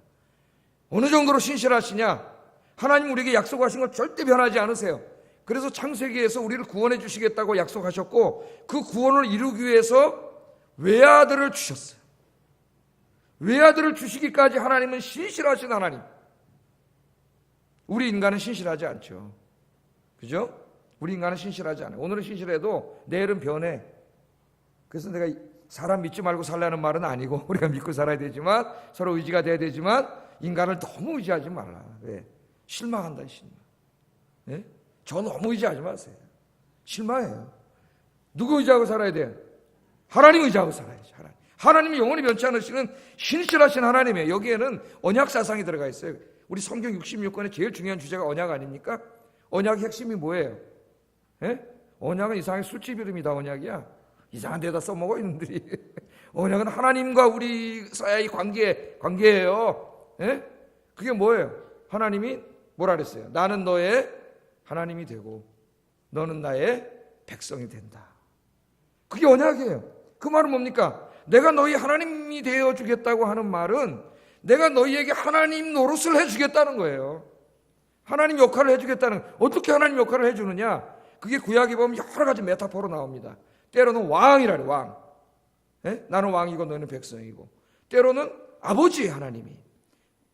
어느 정도로 신실하시냐? 하나님 우리에게 약속하신 건 절대 변하지 않으세요. 그래서 창세기에서 우리를 구원해 주시겠다고 약속하셨고, 그 구원을 이루기 위해서 외아들을 주셨어요. 외아들을 주시기까지 하나님은 신실하신 하나님. 우리 인간은 신실하지 않죠. 그죠? 우리 인간은 신실하지 않아요. 오늘은 신실해도 내일은 변해. 그래서 내가 사람 믿지 말고 살라는 말은 아니고 우리가 믿고 살아야 되지만 서로 의지가 돼야 되지만 인간을 너무 의지하지 말라. 왜? 실망한다. 실망. 예? 저 너무 의지하지 마세요. 실망해요. 누구 의지하고 살아야 돼요? 하나님 의지하고 살아야지. 하나님이 영원히 변치 않으시는 신실하신 하나님이에요. 여기에는 언약 사상이 들어가 있어요. 우리 성경 66권의 제일 중요한 주제가 언약 아닙니까? 언약의 핵심이 뭐예요? 예? 언약은 이상하게 술집 이름이다. 언약이야. 이상한 데다 써먹어 있는들이. 언약은 하나님과 우리 사이의 관계예요. 예? 그게 뭐예요? 하나님이 뭐라 그랬어요? 나는 너의 하나님이 되고 너는 나의 백성이 된다. 그게 언약이에요. 그 말은 뭡니까? 내가 너희 하나님이 되어 주겠다고 하는 말은 내가 너희에게 하나님 노릇을 해주겠다는 거예요. 하나님 역할을 해주겠다는. 어떻게 하나님 역할을 해주느냐? 그게 구약에 보면 여러 가지 메타포로 나옵니다. 때로는 왕이라 그래. 왕. 예? 나는 왕이고 너희는 백성이고. 때로는 아버지 하나님이.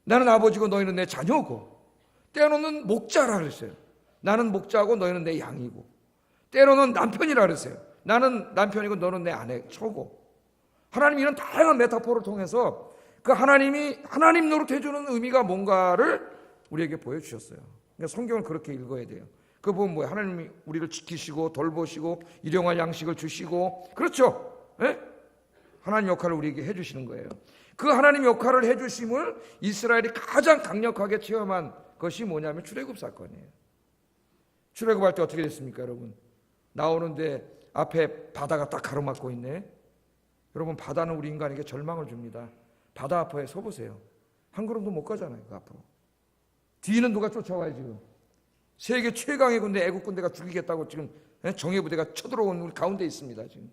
나는 아버지고 너희는 내 자녀고. 때로는 목자라 그랬어요. 나는 목자고 너희는 내 양이고. 때로는 남편이라 그랬어요. 나는 남편이고 너는 내 아내, 처고. 하나님이 이런 다양한 메타포를 통해서 그 하나님이 하나님 노릇해주는 의미가 뭔가를 우리에게 보여주셨어요. 그러니까 성경을 그렇게 읽어야 돼요. 그 보면 뭐예요? 하나님이 우리를 지키시고 돌보시고 일용할 양식을 주시고, 그렇죠? 예? 하나님 역할을 우리에게 해주시는 거예요. 그 하나님 역할을 해주심을 이스라엘이 가장 강력하게 체험한 것이 뭐냐면 출애굽 사건이에요. 출애굽할 때 어떻게 됐습니까, 여러분? 나오는데 앞에 바다가 딱 가로막고 있네. 여러분, 바다는 우리 인간에게 절망을 줍니다. 바다 앞에 서보세요. 한 걸음도 못 가잖아요, 그 앞으로. 뒤는 누가 쫓아와요, 지금. 세계 최강의 군대, 애국 군대가 죽이겠다고 지금 정예부대가 쳐들어온 우리 가운데 있습니다, 지금.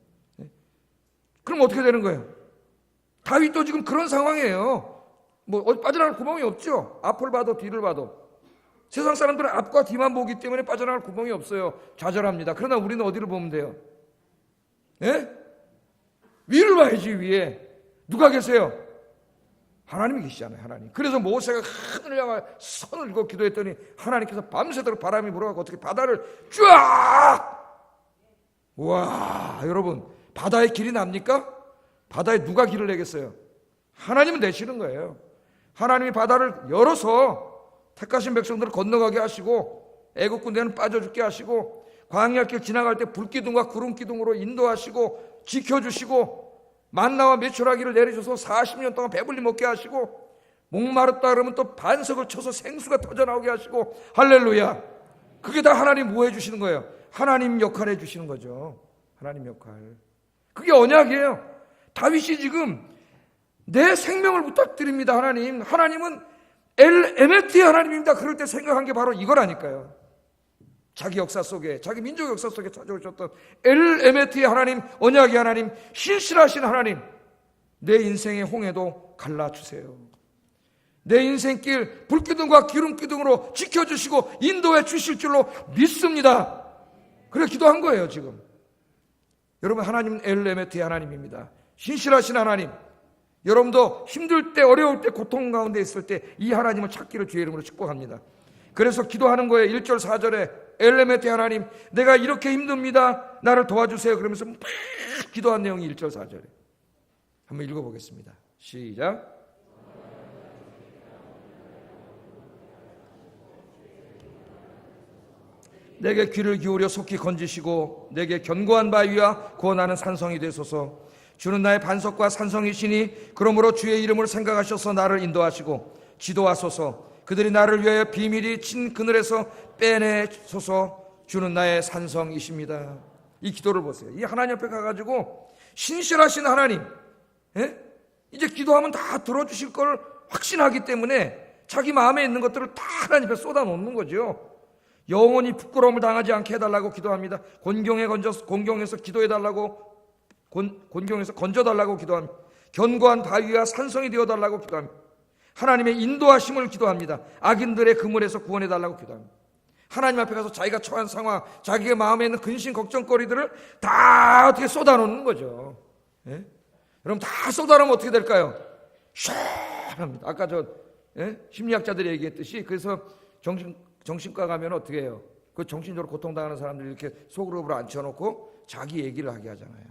그럼 어떻게 되는 거예요? 다윗도 지금 그런 상황이에요. 뭐 어디 빠져나갈 구멍이 없죠. 앞을 봐도 뒤를 봐도. 세상 사람들은 앞과 뒤만 보기 때문에 빠져나갈 구멍이 없어요. 좌절합니다. 그러나 우리는 어디를 보면 돼요? 예? 위를 봐야지. 위에 누가 계세요? 하나님이 계시잖아요. 하나님. 그래서 모세가 하늘을 향해 손을 들고 기도했더니 하나님께서 밤새도록 바람이 불어가고 어떻게 바다를 쫙! 와, 여러분, 바다에 길이 납니까? 바다에 누가 길을 내겠어요? 하나님은 내시는 거예요. 하나님이 바다를 열어서 택하신 백성들을 건너가게 하시고 애국 군대는 빠져 죽게 하시고 광야길 지나갈 때 불기둥과 구름기둥으로 인도하시고 지켜주시고 만나와 메추라기를 내리셔서 40년 동안 배불리 먹게 하시고 목마르다 그러면 또 반석을 쳐서 생수가 터져나오게 하시고 할렐루야. 그게 다 하나님 뭐 해주시는 거예요? 하나님 역할 해주시는 거죠. 하나님 역할. 그게 언약이에요. 다윗이 지금 내 생명을 부탁드립니다. 하나님은 엘 에메트의 하나님입니다. 그럴 때 생각한 게 바로 이거라니까요. 자기 역사 속에, 자기 민족 역사 속에 찾아오셨던 엘 에메트의 하나님, 언약의 하나님, 신실하신 하나님, 내 인생의 홍해도 갈라주세요. 내 인생길 불기둥과 기름기둥으로 지켜주시고 인도해 주실 줄로 믿습니다. 그래 기도한 거예요 지금. 여러분, 하나님은 엘 에메트의 하나님입니다. 신실하신 하나님. 여러분도 힘들 때, 어려울 때, 고통 가운데 있을 때 이 하나님을 찾기를 주의 이름으로 축복합니다. 그래서 기도하는 거예요. 1절 4절에 엘 에메트의 하나님, 내가 이렇게 힘듭니다. 나를 도와주세요. 그러면서 막 기도한 내용이 1절 4절에. 한번 읽어보겠습니다. 시작. 내게 귀를 기울여 속히 건지시고 내게 견고한 바위와 구원하는 산성이 되소서. 주는 나의 반석과 산성이시니 그러므로 주의 이름을 생각하셔서 나를 인도하시고 지도하소서. 그들이 나를 위하여 비밀이 친 그늘에서 빼내소서. 주는 나의 산성이십니다. 이 기도를 보세요. 이 하나님 앞에 가가지고 신실하신 하나님, 이제 기도하면 다 들어주실 걸 확신하기 때문에 자기 마음에 있는 것들을 다 하나님 앞에 쏟아놓는 거죠. 영원히 부끄러움을 당하지 않게 해달라고 기도합니다. 곤경에서 기도해달라고, 곤경에서 건져달라고 기도합니다. 견고한 바위와 산성이 되어달라고 기도합니다. 하나님의 인도하심을 기도합니다. 악인들의 그물에서 구원해달라고 기도합니다. 하나님 앞에 가서 자기가 처한 상황, 자기의 마음에 있는 근심 걱정거리들을 다 어떻게 쏟아놓는 거죠. 여러분, 다 쏟아놓으면 어떻게 될까요? 시원합니다. 아까 심리학자들이 얘기했듯이, 그래서 정신과 가면 어떻게 해요? 그 정신적으로 고통당하는 사람들 이렇게 소그룹으로 앉혀놓고 자기 얘기를 하게 하잖아요.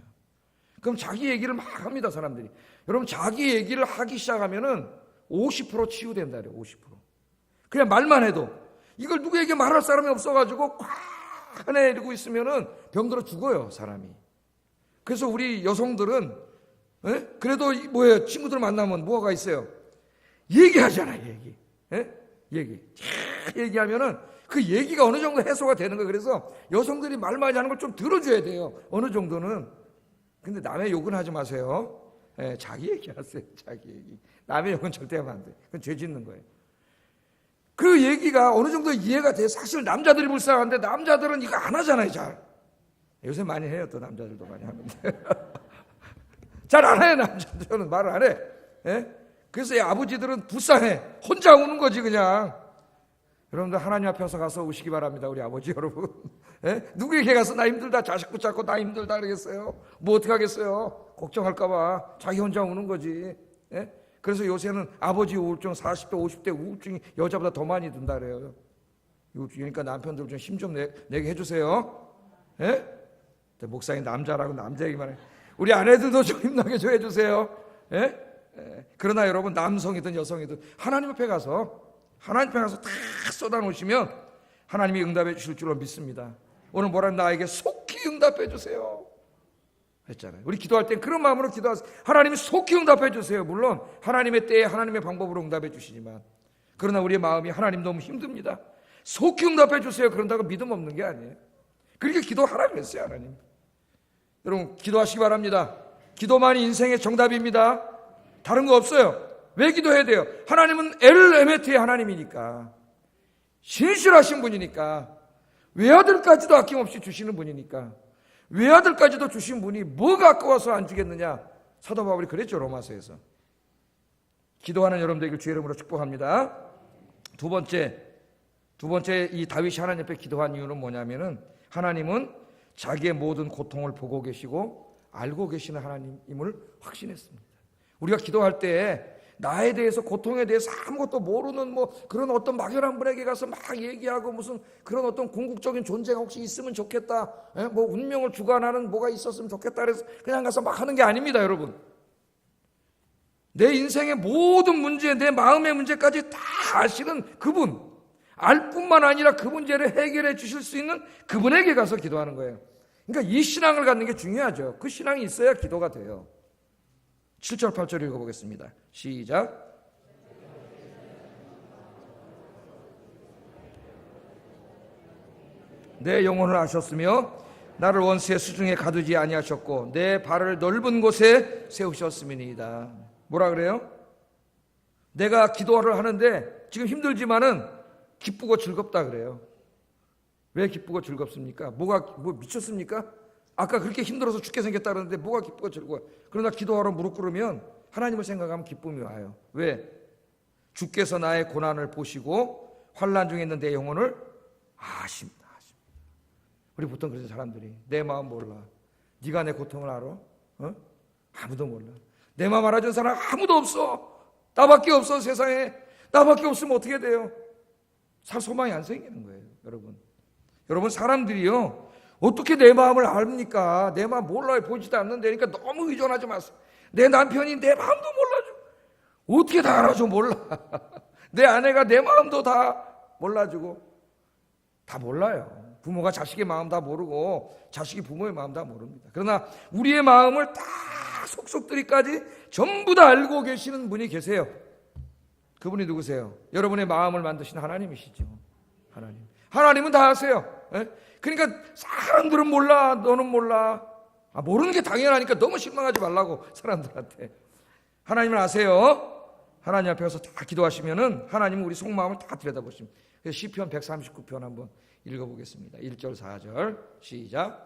그럼 자기 얘기를 막 합니다, 사람들이. 여러분, 자기 얘기를 하기 시작하면은 50% 치유된다 그래요. 50%. 그냥 말만 해도 이걸 누구에게 말할 사람이 없어가지고 꽉 안에 이러고 있으면은 병들어 죽어요, 사람이. 그래서 우리 여성들은 그래도 뭐예요? 친구들 만나면 뭐가 있어요? 얘기하잖아요, 얘기. 얘기하면은 그 얘기가 어느 정도 해소가 되는 거예요. 그래서 여성들이 말 많이 하는 걸 좀 들어줘야 돼요. 어느 정도는. 근데 남의 욕은 하지 마세요. 자기 얘기하세요. 자기 얘기. 남의 욕은 절대 하면 안 돼. 그건 죄 짓는 거예요. 그 얘기가 어느 정도 이해가 돼요. 사실 남자들이 불쌍한데 남자들은 이거 안 하잖아요, 잘. 요새 많이 해요, 또 남자들도 많이 하는데. 잘 안 해요, 남자들은 말을 안 해. 그래서 이 아버지들은 불쌍해. 혼자 우는 거지, 그냥. 여러분들 하나님 앞에서 가서 우시기 바랍니다, 우리 아버지 여러분. 누구에게 가서 나 힘들다, 자식 붙잡고 나 힘들다 그러겠어요? 뭐 어떻게 하겠어요? 걱정할까봐 자기 혼자 우는 거지. 그래서 요새는 아버지 우울증 40대 50대 우울증이 여자보다 더 많이 든다 그래요. 우울증이니까 남편들 좀 힘 좀 내게 해주세요. 목사님 남자라고 남자 얘기만 해. 우리 아내들도 좀 힘나게 좀 해주세요. 그러나 여러분, 남성이든 여성이든 하나님 앞에 가서 다 쏟아놓으시면 하나님이 응답해 주실 줄로 믿습니다. 오늘 뭐라 나에게 속히 응답해 주세요 했잖아요. 우리 기도할 땐 그런 마음으로 기도하세요. 하나님이 속히 응답해 주세요. 물론 하나님의 때에 하나님의 방법으로 응답해 주시지만, 그러나 우리의 마음이 하나님 너무 힘듭니다. 속히 응답해 주세요. 그런다고 믿음 없는 게 아니에요. 그렇게 기도하라고 했어요, 하나님. 여러분, 기도하시기 바랍니다. 기도만이 인생의 정답입니다. 다른 거 없어요. 왜 기도해야 돼요? 하나님은 엘 에메트의 하나님이니까, 신실하신 분이니까, 외아들까지도 아낌없이 주시는 분이니까, 외아들까지도 주신 분이 뭐가 아까워서 안 주겠느냐. 사도 바울이 그랬죠, 로마서에서. 기도하는 여러분들에게 주의 이름으로 축복합니다. 두 번째 이 다윗이 하나님 앞에 기도한 이유는 뭐냐면은, 하나님은 자기의 모든 고통을 보고 계시고 알고 계시는 하나님임을 확신했습니다. 우리가 기도할 때 나에 대해서, 고통에 대해서 아무것도 모르는 그런 어떤 막연한 분에게 가서 막 얘기하고 무슨 그런 어떤 궁극적인 존재가 혹시 있으면 좋겠다, 운명을 주관하는 뭐가 있었으면 좋겠다 그래서 그냥 가서 막 하는 게 아닙니다, 여러분. 내 인생의 모든 문제, 내 마음의 문제까지 다 아시는 그분, 알 뿐만 아니라 그 문제를 해결해 주실 수 있는 그분에게 가서 기도하는 거예요. 그러니까 이 신앙을 갖는 게 중요하죠. 그 신앙이 있어야 기도가 돼요. 7절 8절 읽어보겠습니다. 시작. 내 영혼을 아셨으며 나를 원수의 수중에 가두지 아니하셨고 내 발을 넓은 곳에 세우셨음이니이다. 뭐라 그래요? 내가 기도를 하는데 지금 힘들지만은 기쁘고 즐겁다 그래요. 왜 기쁘고 즐겁습니까? 뭐 미쳤습니까? 아까 그렇게 힘들어서 죽게 생겼다 그러는데 뭐가 기쁘고 즐거워? 그러나 기도하러 무릎 꿇으면 하나님을 생각하면 기쁨이 와요. 왜? 주께서 나의 고난을 보시고 환난 중에 있는 내 영혼을 아십니다. 우리 보통 그래서 사람들이 내 마음 몰라. 네가 내 고통을 알아? 아무도 몰라. 내 마음 알아준 사람 아무도 없어. 나밖에 없어, 세상에. 나밖에 없으면 어떻게 돼요? 살 소망이 안 생기는 거예요, 여러분. 사람들이요, 어떻게 내 마음을 압니까? 내 마음 몰라요. 보지도 않는데. 그러니까 너무 의존하지 마세요. 내 남편이 내 마음도 몰라줘. 어떻게 다 알아줘? 몰라. 내 아내가 내 마음도 다 몰라주고. 다 몰라요. 부모가 자식의 마음 다 모르고 자식이 부모의 마음 다 모릅니다. 그러나 우리의 마음을 다 속속들이까지 전부 다 알고 계시는 분이 계세요. 그분이 누구세요? 여러분의 마음을 만드신 하나님이시죠. 하나님은 다 아세요. 그러니까 사람들은 몰라, 너는 몰라. 모르는 게 당연하니까 너무 실망하지 말라고, 사람들한테. 하나님은 아세요. 하나님 앞에서 다 기도하시면은 하나님은 우리 속마음을 다 들여다보십니다. 그래서 시편 139편 한번 읽어보겠습니다. 1절 4절 시작.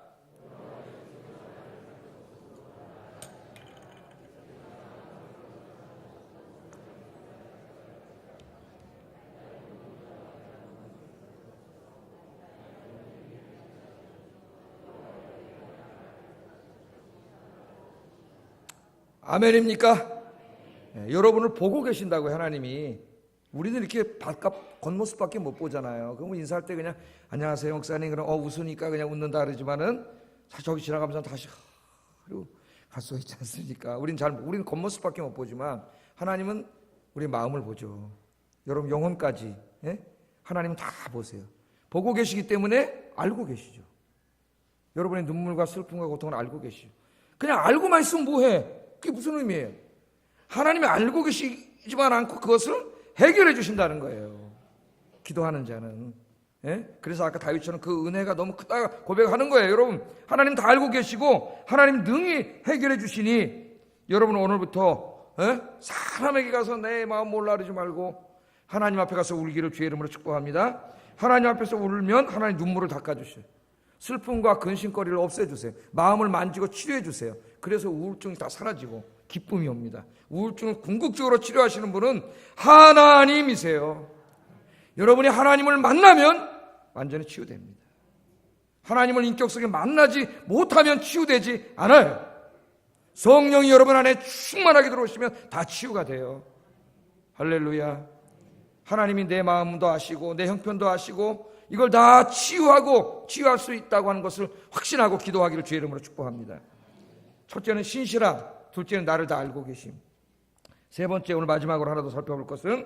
아멘입니까? 여러분을 보고 계신다고요, 하나님이. 우리는 이렇게 겉모습밖에 못 보잖아요. 그럼 인사할 때 그냥 안녕하세요 목사님 그럼 웃으니까 그냥 웃는다 그러지만은 저기 지나가면서 다시 그리고 할 수가 있지 않습니까? 우리는 겉모습밖에 못 보지만 하나님은 우리 마음을 보죠. 여러분 영혼까지, 예? 하나님은 다 보세요. 보고 계시기 때문에 알고 계시죠. 여러분의 눈물과 슬픔과 고통을 알고 계시죠. 그냥 알고만 있으면 뭐해? 그게 무슨 의미예요? 하나님이 알고 계시지만 않고 그것을 해결해 주신다는 거예요. 기도하는 자는. 예? 그래서 아까 다윗처럼 그 은혜가 너무 크다 고백하는 거예요. 여러분 하나님 다 알고 계시고 하나님 능히 해결해 주시니 여러분 오늘부터 사람에게 가서 내 마음 몰라 그러지 말고 하나님 앞에 가서 울기를 주의 이름으로 축복합니다. 하나님 앞에서 울면 하나님 눈물을 닦아주셔요. 슬픔과 근심거리를 없애주세요. 마음을 만지고 치료해주세요. 그래서 우울증이 다 사라지고 기쁨이 옵니다. 우울증을 궁극적으로 치료하시는 분은 하나님이세요. 여러분이 하나님을 만나면 완전히 치유됩니다. 하나님을 인격 속에 만나지 못하면 치유되지 않아요. 성령이 여러분 안에 충만하게 들어오시면 다 치유가 돼요. 할렐루야. 하나님이 내 마음도 아시고 내 형편도 아시고 이걸 다 치유할 수 있다고 하는 것을 확신하고 기도하기를 주의 이름으로 축복합니다. 첫째는 신실함, 둘째는 나를 다 알고 계심. 세 번째 오늘 마지막으로 하나 더 살펴볼 것은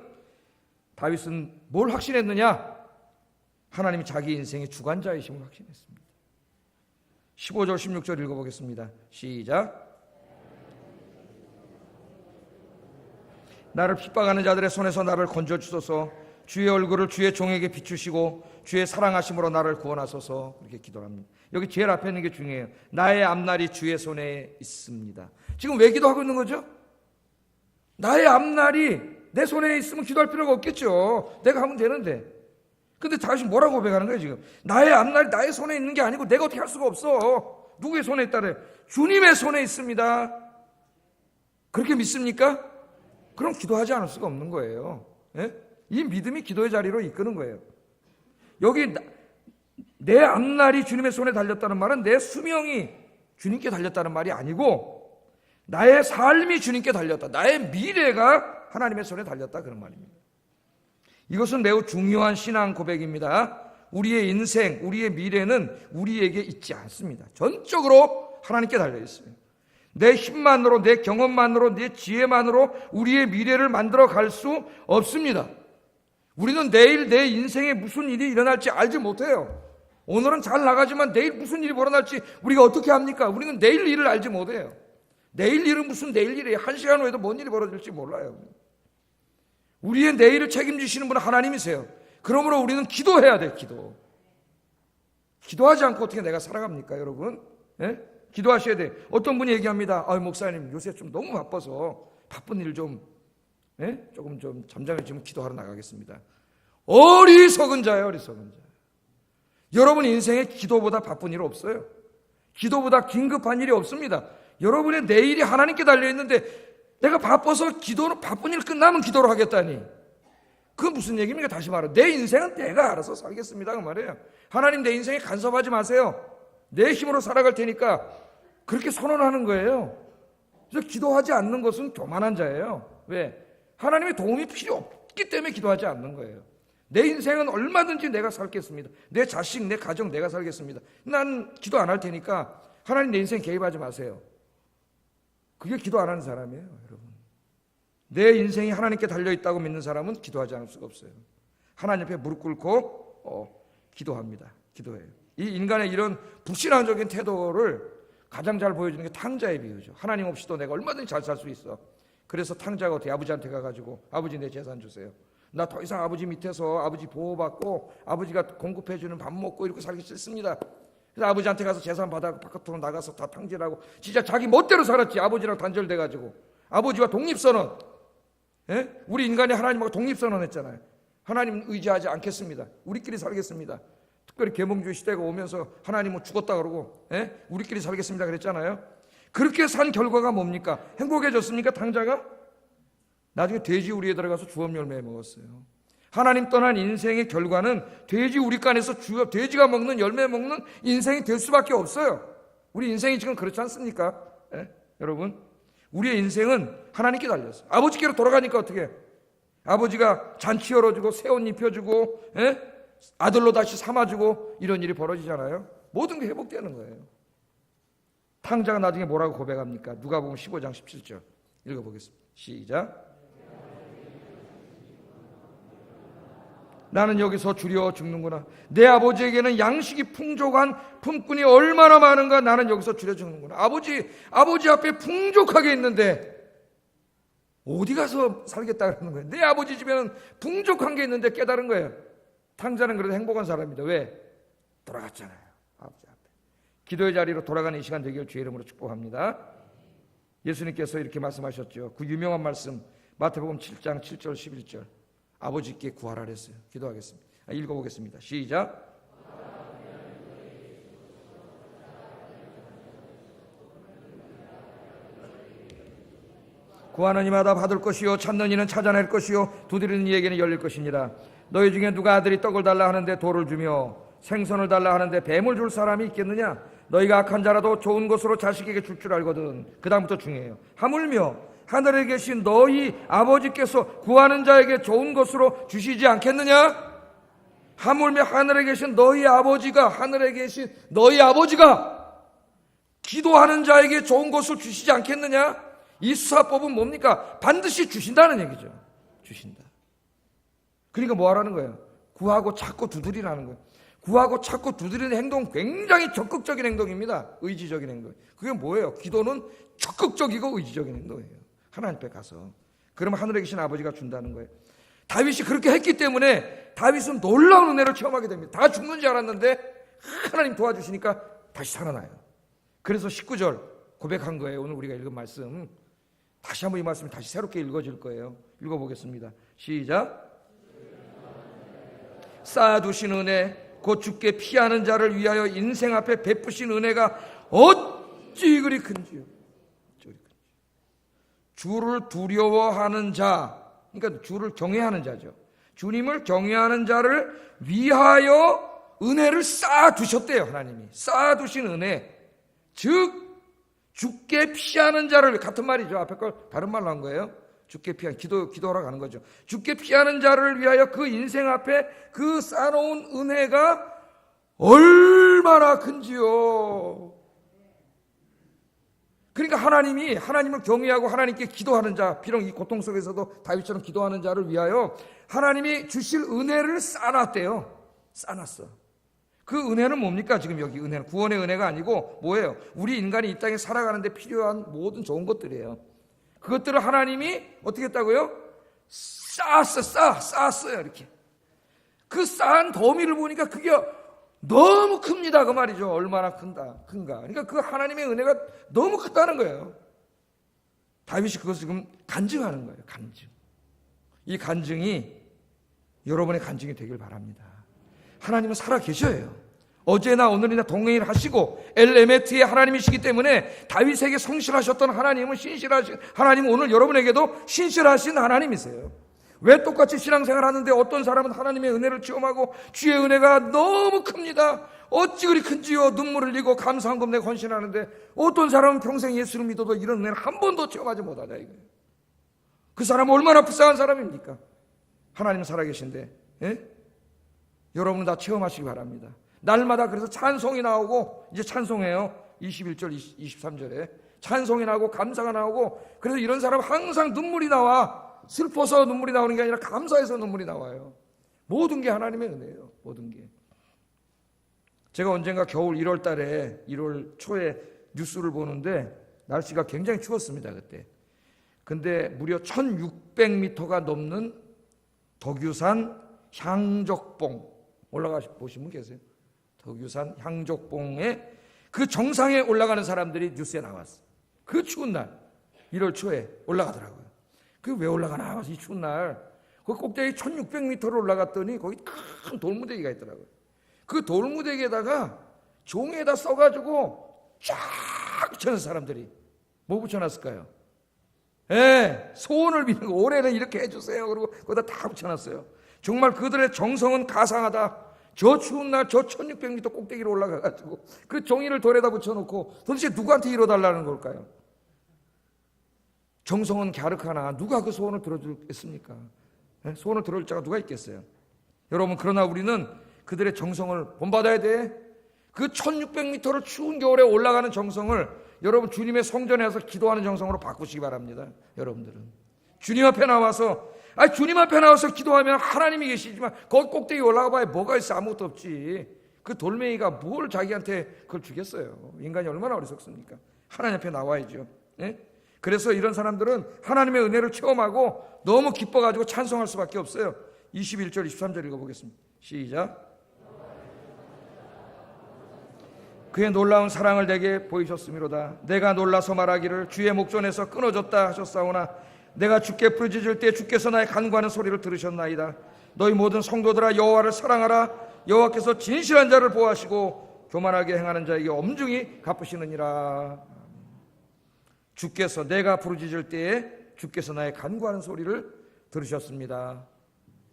다윗은 뭘 확신했느냐? 하나님이 자기 인생의 주관자이심을 확신했습니다. 15절 16절 읽어보겠습니다. 시작. 나를 핍박하는 자들의 손에서 나를 건져주소서. 주의 얼굴을 주의 종에게 비추시고 주의 사랑하심으로 나를 구원하소서. 그렇게 기도합니다. 여기 제일 앞에 있는 게 중요해요. 나의 앞날이 주의 손에 있습니다. 지금 왜 기도하고 있는 거죠? 나의 앞날이 내 손에 있으면 기도할 필요가 없겠죠. 내가 하면 되는데. 근데 다시 뭐라고 고백하는 거예요 지금? 나의 앞날이 나의 손에 있는 게 아니고 내가 어떻게 할 수가 없어. 누구의 손에 있다래? 주님의 손에 있습니다. 그렇게 믿습니까? 그럼 기도하지 않을 수가 없는 거예요. 예? 이 믿음이 기도의 자리로 이끄는 거예요. 여기 내 앞날이 주님의 손에 달렸다는 말은 내 수명이 주님께 달렸다는 말이 아니고 나의 삶이 주님께 달렸다. 나의 미래가 하나님의 손에 달렸다 그런 말입니다. 이것은 매우 중요한 신앙 고백입니다. 우리의 인생, 우리의 미래는 우리에게 있지 않습니다. 전적으로 하나님께 달려 있어요. 내 힘만으로, 내 경험만으로, 내 지혜만으로 우리의 미래를 만들어 갈 수 없습니다. 우리는 내일 내 인생에 무슨 일이 일어날지 알지 못해요. 오늘은 잘 나가지만 내일 무슨 일이 벌어날지 우리가 어떻게 합니까? 우리는 내일 일을 알지 못해요. 내일 일은 무슨 내일 일이에요. 한 시간 후에도 뭔 일이 벌어질지 몰라요. 우리의 내일을 책임지시는 분은 하나님이세요. 그러므로 우리는 기도해야 돼요. 기도하지 않고 어떻게 내가 살아갑니까 여러분? 예? 기도하셔야 돼요. 어떤 분이 얘기합니다. 목사님 요새 좀 너무 바빠서 바쁜 일 좀 조금 좀 잠잠해지면 기도하러 나가겠습니다. 어리석은 자예요. 어리석은 자. 여러분 인생에 기도보다 바쁜 일 없어요. 기도보다 긴급한 일이 없습니다. 여러분의 내일이 하나님께 달려있는데 내가 바빠서 기도는 바쁜 일 끝나면 기도를 하겠다니 그건 무슨 얘기입니까? 다시 말해 내 인생은 내가 알아서 살겠습니다 그 말이에요. 하나님 내 인생에 간섭하지 마세요. 내 힘으로 살아갈 테니까 그렇게 선언하는 거예요. 그래서 기도하지 않는 것은 교만한 자예요. 왜? 하나님의 도움이 필요 없기 때문에 기도하지 않는 거예요. 내 인생은 얼마든지 내가 살겠습니다. 내 자식, 내 가정 내가 살겠습니다. 난 기도 안 할 테니까 하나님 내 인생 개입하지 마세요. 그게 기도 안 하는 사람이에요 여러분. 내 인생이 하나님께 달려있다고 믿는 사람은 기도하지 않을 수가 없어요. 하나님 앞에 무릎 꿇고 기도합니다. 기도해요. 이 인간의 이런 불신앙적인 태도를 가장 잘 보여주는 게 탕자의 비유죠. 하나님 없이도 내가 얼마든지 잘 살 수 있어. 그래서 탕자가 어떻게 아버지한테 가가지고 아버지 내 재산 주세요. 나 더 이상 아버지 밑에서 아버지 보호받고 아버지가 공급해주는 밥 먹고 이렇게 살기 싫습니다. 그래서 아버지한테 가서 재산 받아 바깥으로 나가서 다 탕진하고 진짜 자기 멋대로 살았지. 아버지랑 단절돼가지고 아버지와 독립선언. 예? 우리 인간이 하나님하고 독립선언했잖아요. 하나님 의지하지 않겠습니다. 우리끼리 살겠습니다. 특별히 계몽주의 시대가 오면서 하나님은 죽었다 그러고 우리끼리 살겠습니다 그랬잖아요. 그렇게 산 결과가 뭡니까? 행복해졌습니까? 탕자가? 나중에 돼지 우리에 들어가서 주업 열매 먹었어요. 하나님 떠난 인생의 결과는 돼지 우리간에서 돼지가 먹는 열매 먹는 인생이 될 수밖에 없어요. 우리 인생이 지금 그렇지 않습니까? 여러분 우리의 인생은 하나님께 달렸어요. 아버지께로 돌아가니까 어떻게 아버지가 잔치 열어주고 새 옷 입혀주고 아들로 다시 삼아주고 이런 일이 벌어지잖아요. 모든 게 회복되는 거예요. 탕자가 나중에 뭐라고 고백합니까? 누가복음 15장 17절 읽어보겠습니다. 시작. 나는 여기서 주려 죽는구나. 내 아버지에게는 양식이 풍족한 품꾼이 얼마나 많은가. 나는 여기서 주려 죽는구나. 아버지 앞에 풍족하게 있는데 어디 가서 살겠다 그러는 거예요. 내 아버지 집에는 풍족한 게 있는데 깨달은 거예요. 탕자는 그래도 행복한 사람입니다. 왜? 돌아갔잖아요. 아버지 앞에. 기도의 자리로 돌아가는 이 시간 되길 주의 이름으로 축복합니다. 예수님께서 이렇게 말씀하셨죠. 그 유명한 말씀 마태복음 7장 7절 11절 아버지께 구하라 그랬어요. 기도하겠습니다. 읽어보겠습니다. 시작. 구하는 이마다 받을 것이요 찾는 이는 찾아낼 것이요 두드리는 이에게는 열릴 것이니라. 너희 중에 누가 아들이 떡을 달라 하는데 돌을 주며 생선을 달라 하는데 뱀을 줄 사람이 있겠느냐? 너희가 악한 자라도 좋은 것으로 자식에게 줄 줄 알거든. 그 다음부터 중요해요. 하물며 하늘에 계신 너희 아버지께서 구하는 자에게 좋은 것으로 주시지 않겠느냐? 하물며 하늘에 계신 너희 아버지가 기도하는 자에게 좋은 것을 주시지 않겠느냐? 이 수사법은 뭡니까? 반드시 주신다는 얘기죠. 주신다. 그러니까 뭐 하라는 거예요? 구하고 찾고 두드리라는 거예요. 구하고 찾고 두드리는 행동 굉장히 적극적인 행동입니다. 의지적인 행동. 그게 뭐예요? 기도는 적극적이고 의지적인 행동이에요. 하나님 앞에 가서. 그러면 하늘에 계신 아버지가 준다는 거예요. 다윗이 그렇게 했기 때문에 다윗은 놀라운 은혜를 체험하게 됩니다. 다 죽는 줄 알았는데 하나님 도와주시니까 다시 살아나요. 그래서 19절 고백한 거예요. 오늘 우리가 읽은 말씀. 다시 한번 이 말씀이 다시 새롭게 읽어질 거예요. 읽어보겠습니다. 시작. 쌓아두신 은혜 곧 주께 피하는 자를 위하여 인생 앞에 베푸신 은혜가 어찌 그리 큰지요. 주를 두려워하는 자, 그러니까 주를 경외하는 자죠. 주님을 경외하는 자를 위하여 은혜를 쌓아두셨대요. 하나님이 쌓아두신 은혜, 즉 주께 피하는 자를, 같은 말이죠. 앞에 걸 다른 말로 한 거예요. 주께 피하는, 기도하러 가는 거죠. 주께 피하는 자를 위하여 그 인생 앞에 그 쌓아놓은 은혜가 얼마나 큰지요. 그러니까 하나님을 경외하고 하나님께 기도하는 자, 비록 이 고통 속에서도 다윗처럼 기도하는 자를 위하여 하나님이 주실 은혜를 쌓아놨대요. 쌓아놨어. 그 은혜는 뭡니까? 지금 여기 은혜는 구원의 은혜가 아니고 뭐예요? 우리 인간이 이 땅에 살아가는데 필요한 모든 좋은 것들이에요. 그것들을 하나님이 어떻게 했다고요? 쌓았어요. 이렇게. 그 쌓은 더미를 보니까 그게 너무 큽니다. 그 말이죠. 얼마나 큰가. 그러니까 그 하나님의 은혜가 너무 크다는 거예요. 다윗이 그것을 지금 간증하는 거예요. 간증. 이 간증이 여러분의 간증이 되길 바랍니다. 하나님은 살아 계셔요. 어제나 오늘이나 동행을 하시고 엘레메트의 하나님이시기 때문에 다윗에게 성실하셨던 하나님은 하나님은 오늘 여러분에게도 신실하신 하나님이세요. 왜 똑같이 신앙생활 하는데 어떤 사람은 하나님의 은혜를 체험하고 주의 은혜가 너무 큽니다. 어찌 그리 큰지요. 눈물을 흘리고 감사한 겁내 헌신하는데 어떤 사람은 평생 예수를 믿어도 이런 은혜를 한 번도 체험하지 못하다 이거예요. 그 사람은 얼마나 불쌍한 사람입니까? 하나님 살아계신데 여러분은 다 체험하시기 바랍니다. 날마다 그래서 찬송이 나오고 이제 찬송해요. 21절 23절에 찬송이 나오고 감사가 나오고 그래서 이런 사람은 항상 눈물이 나와. 슬퍼서 눈물이 나오는 게 아니라 감사해서 눈물이 나와요. 모든 게 하나님의 은혜예요. 모든 게. 제가 언젠가 겨울 1월 달에 1월 초에 뉴스를 보는데 날씨가 굉장히 추웠습니다. 그때. 근데 무려 1600m가 넘는 덕유산 향적봉 올라가 보신 분 계세요? 덕유산 향적봉에 그 정상에 올라가는 사람들이 뉴스에 나왔어요. 그 추운 날 1월 초에 올라가더라고요. 그 왜 올라가나 이 추운 날. 그 꼭대기 1600m를 올라갔더니 거기 큰 돌무대기가 있더라고요. 그 돌무대기에다가 종이에다 써가지고 쫙 붙여놓은 사람들이 뭐 붙여놨을까요? 소원을 비는 거. 올해는 이렇게 해주세요. 그리고 거기다 다 붙여놨어요. 정말 그들의 정성은 가상하다. 저 추운 날 저 1600m 꼭대기로 올라가가지고 그 종이를 돌에다 붙여놓고 도대체 누구한테 이뤄달라는 걸까요? 정성은 갸륵하나 누가 그 소원을 들어주겠습니까? 소원을 들어줄 자가 누가 있겠어요? 여러분, 그러나 우리는 그들의 정성을 본받아야 돼. 그 1600m를 추운 겨울에 올라가는 정성을 여러분 주님의 성전에 와서 기도하는 정성으로 바꾸시기 바랍니다. 여러분들은 주님 앞에 나와서 주님 앞에 나와서 기도하면 하나님이 계시지만 거기 꼭대기 올라가 봐야 뭐가 있어? 아무것도 없지. 그 돌멩이가 뭘 자기한테 그걸 주겠어요. 인간이 얼마나 어리석습니까? 하나님 앞에 나와야죠. 예? 그래서 이런 사람들은 하나님의 은혜를 체험하고 너무 기뻐가지고 찬송할 수밖에 없어요. 21절 23절 읽어보겠습니다. 시작. 그의 놀라운 사랑을 내게 보이셨음이로다. 내가 놀라서 말하기를 주의 목전에서 끊어졌다 하셨사오나 내가 주께 부르짖을 때 주께서 나의 간구하는 소리를 들으셨나이다. 너희 모든 성도들아 여호와를 사랑하라. 여호와께서 진실한 자를 보호하시고 교만하게 행하는 자에게 엄중히 갚으시느니라. 주께서 내가 부르짖을 때에 주께서 나의 간구하는 소리를 들으셨습니다.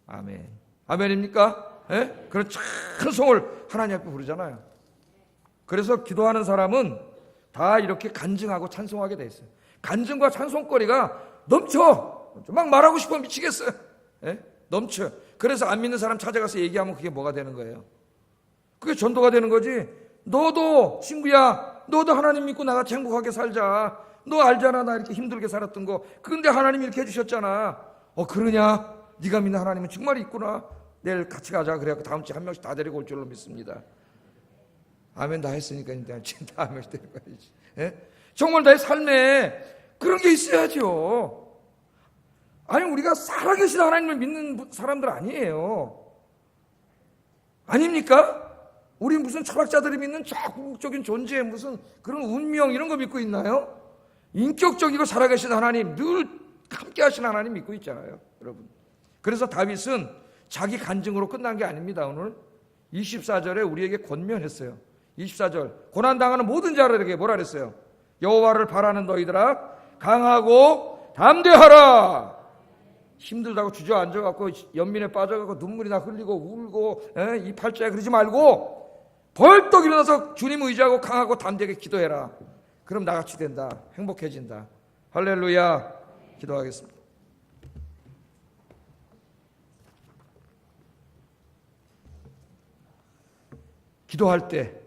아멘. 아멘입니까? 예? 그런 큰 송을 하나님 앞에 부르잖아요. 그래서 기도하는 사람은 다 이렇게 간증하고 찬송하게 돼 있어요. 간증과 찬송거리가 넘쳐. 막 말하고 싶어 미치겠어요. 예? 넘쳐. 그래서 안 믿는 사람 찾아가서 얘기하면 그게 뭐가 되는 거예요? 그게 전도가 되는 거지. 너도 친구야, 너도 하나님 믿고 나같이 행복하게 살자. 너 알잖아, 나 이렇게 힘들게 살았던 거. 근데 하나님이 이렇게 해주셨잖아. 그러냐? 네가 믿는 하나님은 정말 있구나. 내일 같이 가자. 그래갖고 다음 주에 한 명씩 다 데리고 올 줄로 믿습니다. 아멘 다 했으니까 지금 다 아멘 데리고 가야지. 예? 정말 나의 삶에 그런 게 있어야죠. 아니 우리가 살아계신 하나님을 믿는 사람들 아니에요. 아닙니까? 우리 무슨 철학자들이 믿는 적극적인 존재, 무슨 그런 운명 이런 거 믿고 있나요? 인격적이고 살아계신 하나님, 늘 함께 하신 하나님 믿고 있잖아요, 여러분. 그래서 다윗은 자기 간증으로 끝난 게 아닙니다. 오늘 24절에 우리에게 권면했어요. 24절 고난당하는 모든 자들에게 뭐라 그랬어요? 여호와를 바라는 너희들아 강하고 담대하라. 힘들다고 주저앉아갖고 연민에 빠져갖고 눈물이 나 흘리고 울고 이 팔자에 그러지 말고 벌떡 일어나서 주님 의지하고 강하고 담대하게 기도해라. 그럼 나같이 된다. 행복해진다. 할렐루야. 기도하겠습니다. 기도할 때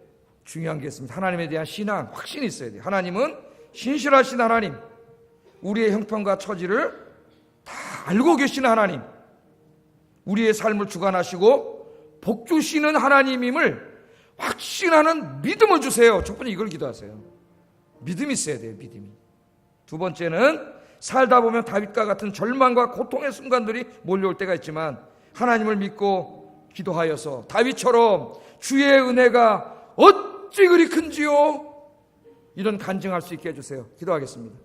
중요한 게 있습니다. 하나님에 대한 신앙, 확신이 있어야 돼요. 하나님은 신실하신 하나님, 우리의 형편과 처지를 다 알고 계시는 하나님, 우리의 삶을 주관하시고 복주시는 하나님임을 확신하는 믿음을 주세요. 첫 번째 이걸 기도하세요. 믿음이 있어야 돼요. 믿음이. 두 번째는 살다 보면 다윗과 같은 절망과 고통의 순간들이 몰려올 때가 있지만 하나님을 믿고 기도하여서 다윗처럼 주의 은혜가 어찌 그리 큰지요? 이런 간증할 수 있게 해주세요. 기도하겠습니다.